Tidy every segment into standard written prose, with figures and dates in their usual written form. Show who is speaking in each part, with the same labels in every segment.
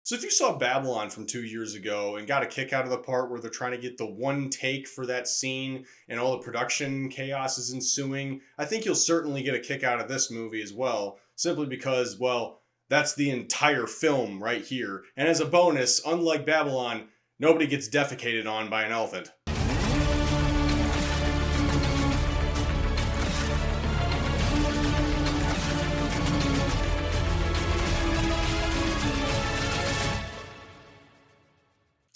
Speaker 1: So if you saw Babylon from 2 years ago and got a kick out of the part where they're trying to get the one take for that scene and all the production chaos is ensuing, I think you'll certainly get a kick out of this movie as well, simply because, well, that's the entire film right here. And as a bonus, unlike Babylon, nobody gets defecated on by an elephant.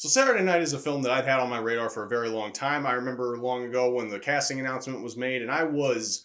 Speaker 1: So Saturday Night is a film that I've had on my radar for a very long time. I remember long ago when the casting announcement was made, and I was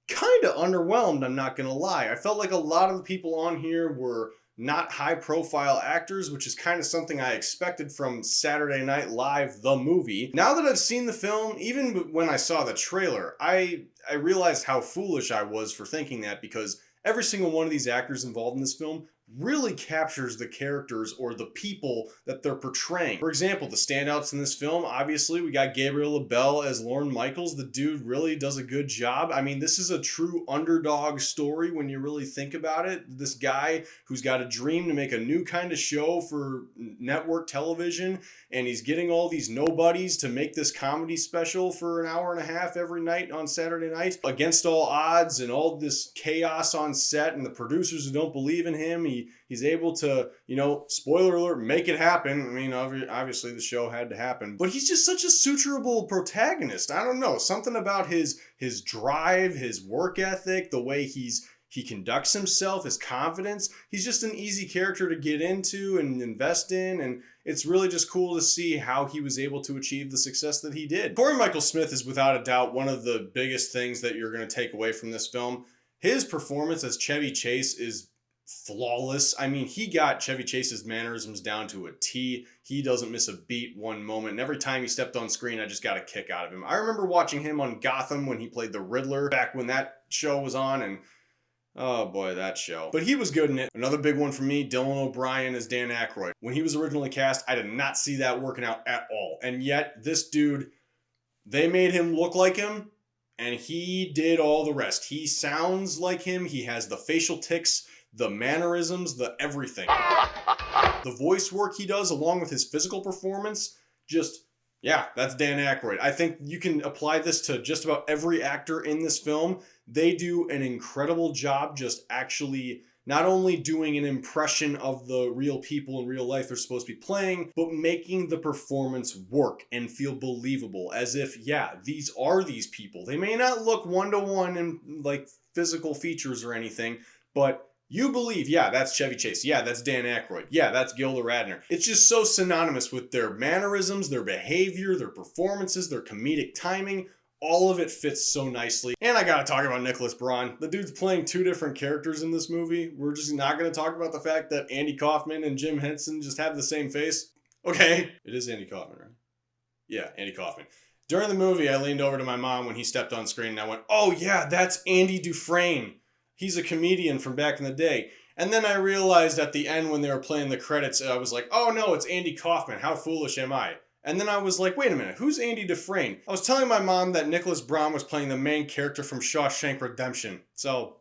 Speaker 1: kind of underwhelmed, I'm not going to lie. I felt like a lot of the people on here were not high profile actors, which is kind of something I expected from Saturday Night Live, the movie. Now that I've seen the film, even when I saw the trailer, I realized how foolish I was for thinking that, because every single one of these actors involved in this film really captures the characters or the people that they're portraying. For example, the standouts in this film, obviously, we got Gabriel LaBelle as Lorne Michaels. The dude really does a good job. I mean, this is a true underdog story when you really think about it. This guy who's got a dream to make a new kind of show for network television, and he's getting all these nobodies to make this comedy special for an hour and a half every night on Saturday night. Against all odds and all this chaos on set and the producers who don't believe in him, he's able to, spoiler alert, make it happen. I mean, obviously the show had to happen, but he's just such a suturable protagonist. I don't know, something about his drive, his work ethic, the way he conducts himself, his confidence. He's just an easy character to get into and invest in, and it's really just cool to see how he was able to achieve the success that he did. Corey Michael Smith is without a doubt one of the biggest things that you're going to take away from this film. His performance as Chevy Chase is flawless. I mean, he got Chevy Chase's mannerisms down to a T. He doesn't miss a beat one moment. And every time he stepped on screen, I just got a kick out of him. I remember watching him on Gotham when he played the Riddler back when that show was on, and oh boy, that show. But he was good in it. Another big one for me, Dylan O'Brien as Dan Aykroyd. When he was originally cast, I did not see that working out at all. And yet, this dude, they made him look like him, and he did all the rest. He sounds like him. He has the facial tics, the mannerisms, the everything. The voice work he does along with his physical performance, just, yeah, that's Dan Aykroyd. I think you can apply this to just about every actor in this film. They do an incredible job just actually not only doing an impression of the real people in real life they're supposed to be playing, but making the performance work and feel believable, as if, yeah, these are these people. They may not look one-to-one in like physical features or anything, but you believe, yeah, that's Chevy Chase. Yeah, that's Dan Aykroyd. Yeah, that's Gilda Radner. It's just so synonymous with their mannerisms, their behavior, their performances, their comedic timing. All of it fits so nicely. And I gotta talk about Nicholas Braun. The dude's playing two different characters in this movie. We're just not gonna talk about the fact that Andy Kaufman and Jim Henson just have the same face. Okay, it is Andy Kaufman, right? Yeah, Andy Kaufman. During the movie, I leaned over to my mom when he stepped on screen and I went, oh yeah, that's Andy Dufresne. He's a comedian from back in the day. And then I realized at the end when they were playing the credits, I was like, oh no, it's Andy Kaufman. How foolish am I? And then I was like, wait a minute, who's Andy Dufresne? I was telling my mom that Nicholas Braun was playing the main character from Shawshank Redemption. So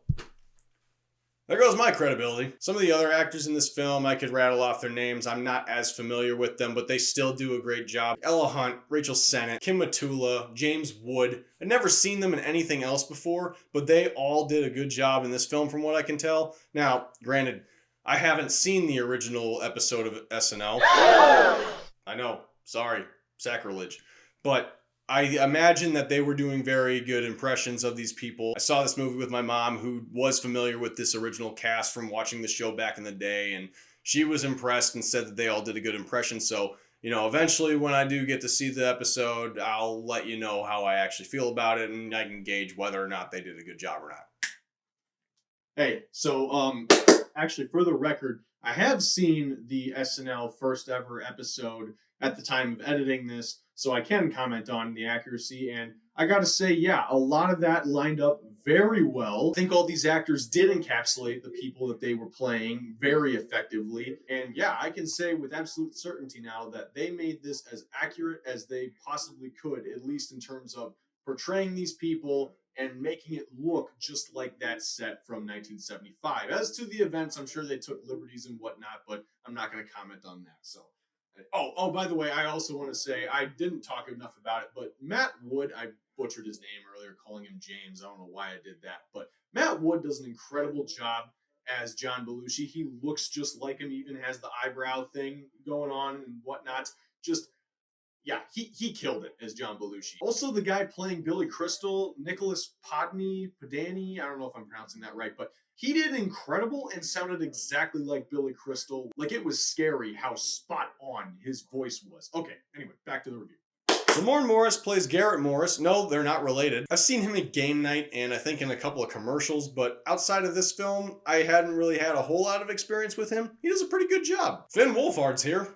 Speaker 1: there goes my credibility. Some of the other actors in this film, I could rattle off their names. I'm not as familiar with them, but they still do a great job. Ella Hunt, Rachel Sennett, Kim Matula, James Wood. I've never seen them in anything else before, but they all did a good job in this film from what I can tell. Now, granted, I haven't seen the original episode of SNL. I know, sorry, sacrilege. But I imagine that they were doing very good impressions of these people. I saw this movie with my mom, who was familiar with this original cast from watching the show back in the day, and she was impressed and said that they all did a good impression. So, eventually when I do get to see the episode, I'll let you know how I actually feel about it, and I can gauge whether or not they did a good job or not. Hey, so, actually, for the record, I have seen the SNL first ever episode at the time of editing this, so I can comment on the accuracy, and I gotta say, yeah, a lot of that lined up very well. I think all these actors did encapsulate the people that they were playing very effectively, and yeah, I can say with absolute certainty now that they made this as accurate as they possibly could, at least in terms of portraying these people and making it look just like that set from 1975. As to the events, I'm sure they took liberties and whatnot, but I'm I'm not going to comment on that. So, by the way, I also want to say I didn't talk enough about it, but Matt Wood, I butchered his name earlier, calling him James. I don't know why I did that, but Matt Wood does an incredible job as John Belushi. He looks just like him, even has the eyebrow thing going on and whatnot. Just, yeah, he killed it as John Belushi. Also, the guy playing Billy Crystal, Nicholas Padani, I don't know if I'm pronouncing that right, but he did incredible and sounded exactly like Billy Crystal. Like, it was scary how spot on his voice was. Okay, anyway, back to the review. Lamorne Morris plays Garrett Morris. No, they're not related. I've seen him at Game Night and I think in a couple of commercials, but outside of this film, I hadn't really had a whole lot of experience with him. He does a pretty good job. Finn Wolfhard's here.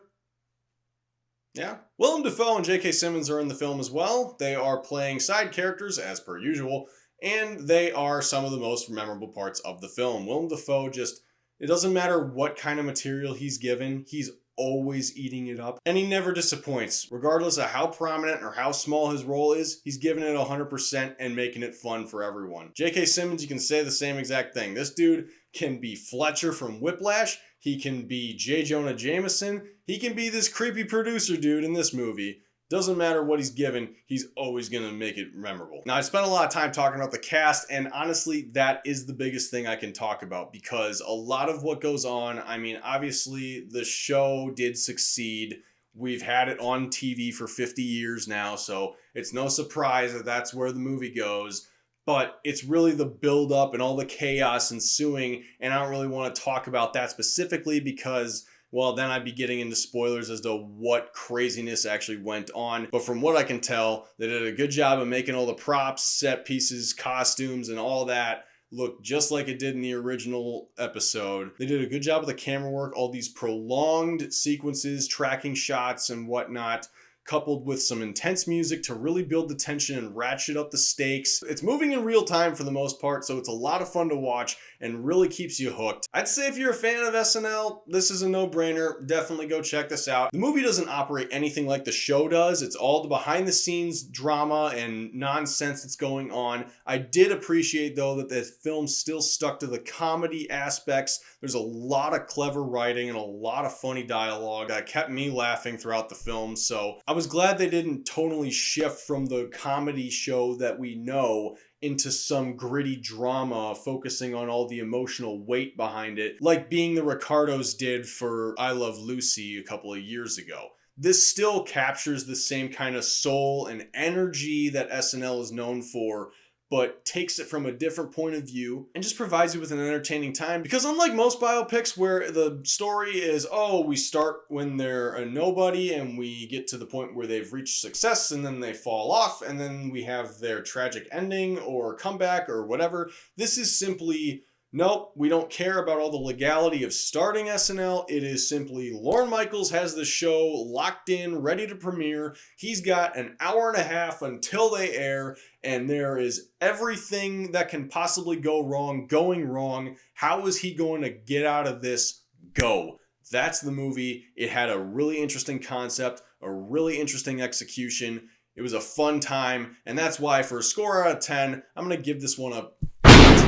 Speaker 1: Yeah. Willem Dafoe and J.K. Simmons are in the film as well. They are playing side characters, as per usual, and they are some of the most memorable parts of the film. Willem Dafoe just, it doesn't matter what kind of material he's given, he's always eating it up, and he never disappoints. Regardless of how prominent or how small his role is, he's giving it 100% and making it fun for everyone. J.K. Simmons, you can say the same exact thing. This dude can be Fletcher from Whiplash, he can be J. Jonah Jameson, he can be this creepy producer dude in this movie. Doesn't matter what he's given, he's always going to make it memorable. Now, I spent a lot of time talking about the cast, and honestly, that is the biggest thing I can talk about, because a lot of what goes on, I mean, obviously, the show did succeed. We've had it on TV for 50 years now, so it's no surprise that that's where the movie goes. But it's really the build-up and all the chaos ensuing, and I don't really want to talk about that specifically because, well, then I'd be getting into spoilers as to what craziness actually went on. But from what I can tell, they did a good job of making all the props, set pieces, costumes, and all that look just like it did in the original episode. They did a good job of the camera work, all these prolonged sequences, tracking shots, and whatnot, coupled with some intense music to really build the tension and ratchet up the stakes. It's moving in real time for the most part, so it's a lot of fun to watch and really keeps you hooked. I'd say if you're a fan of SNL, this is a no-brainer. Definitely go check this out. The movie doesn't operate anything like the show does. It's all the behind-the-scenes drama and nonsense that's going on. I did appreciate, though, that the film still stuck to the comedy aspects. There's a lot of clever writing and a lot of funny dialogue that kept me laughing throughout the film, so I was glad they didn't totally shift from the comedy show that we know into some gritty drama focusing on all the emotional weight behind it, like Being the Ricardos did for I Love Lucy a couple of years ago. This still captures the same kind of soul and energy that SNL is known for, but takes it from a different point of view and just provides you with an entertaining time. Because unlike most biopics where the story is, oh, we start when they're a nobody and we get to the point where they've reached success and then they fall off and then we have their tragic ending or comeback or whatever, this is simply, nope, we don't care about all the legality of starting SNL. It is simply Lorne Michaels has the show locked in, ready to premiere. He's got an hour and a half until they air, and there is everything that can possibly go wrong going wrong. How is he going to get out of this? Go. That's the movie. It had a really interesting concept, a really interesting execution. It was a fun time, and that's why for a score out of 10, I'm going to give this one a...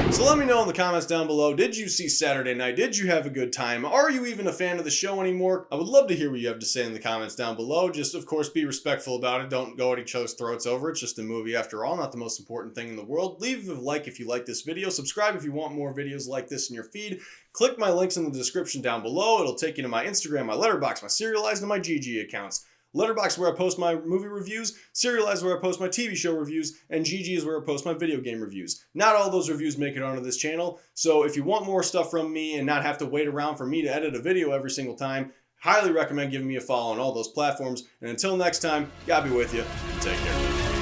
Speaker 1: So let me know in the comments down below, did you see Saturday Night? Did you have a good time? Are you even a fan of the show anymore? I would love to hear what you have to say in the comments down below. Just, of course, be respectful about it. Don't go at each other's throats over it. It's just a movie after all, not the most important thing in the world. Leave a like if you like this video. Subscribe if you want more videos like this in your feed. Click my links in the description down below. It'll take you to my Instagram, my Letterboxd, my Serialized, and my GG accounts. Letterboxd where I post my movie reviews, Serialized where I post my TV show reviews, and GG is where I post my video game reviews. Not all those reviews make it onto this channel, so if you want more stuff from me and not have to wait around for me to edit a video every single time, highly recommend giving me a follow on all those platforms. And until next time, God be with you, and take care.